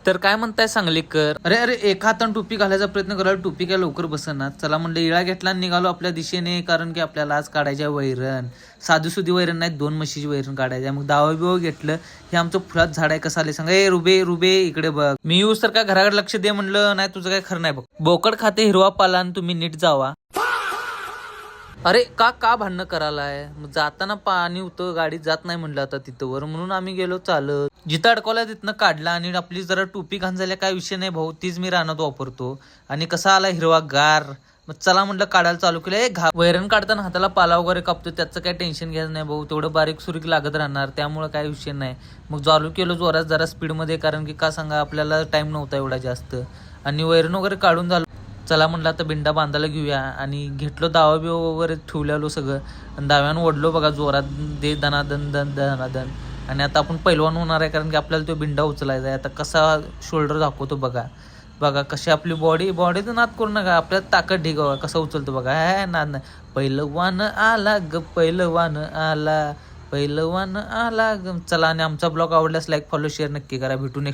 तर काय म्हणताय सांगलीकर? अरे अरे, एका हातानं टोपी घालायचा प्रयत्न करायला टोपी काय लवकर बसना. चला म्हणलं इळा घेतला आणि निघालो आपल्या दिशेने, कारण की आपल्याला आज काढायच्या वैरण. साधी सुधी वैरण नाही, 2 म्हशीची वैरण काढायच्या. मग दावा बिवा घेतलं. हे आमचं फुलात झाड आहे, कसं आले सांगा. ए रुबे रुबे इकडे बघ. मी येऊस तर काय घराकडे लक्ष दे म्हणलं, नाही तुझं काय खरं नाही बघ. बोकड खाते हिरवा पाला आणि तुम्ही नीट जावा. अरे का का भांडणं करायलाय? मग जाताना पाणी होतं, गाडीत जात नाही म्हणलं आता तिथं वर, म्हणून आम्ही गेलो चालत. जिथं अडकवला तिथनं काढला आणि आपली जरा टोपी घाण झाल्या, काय विषय नाही भाऊ, तीच मी रानात वापरतो. आणि कसा आला हिरवा गार. मग चला म्हणलं काढायला चालू केलं. वैरण काढताना हाताला पाला वगैरे कापतो, त्याचं काय टेन्शन घ्यायचं नाही भाऊ, तेवढं बारीक सुरीक लागत राहणार, त्यामुळे काय विषय नाही. मग चालू केलं जोरात जरा स्पीडमध्ये, कारण की का सांगा आपल्याला टाइम नव्हता एवढा जास्त. आणि वैरण वगैरे काढून झालं. चला म्हणलं आता बिंडा बांधायला घेऊया, आणि घेतलो दावा बिवा वगैरे ठेवलेलो सगळं, आणि दाव्यानं ओढलो बघा जोरात, दे दनादन दन दनादन. आणि आता आपण पैलवान होणार आहे, कारण की आपल्याला तो बिंडा उचलायचा आहे. आता कसा शोल्डर दाखवतो बघा, बघा कशी आपली बॉडीचं नाद करू नका, आपल्याला ताकद ढिगवा कसं उचलतो बघा. हा नाद नाही. पैलवान आला ग पैलवान आला, पैलवान आला ग. चला, आणि आमचा ब्लॉग आवडल्यास लाईक फॉलो शेअर नक्की करा. भेटून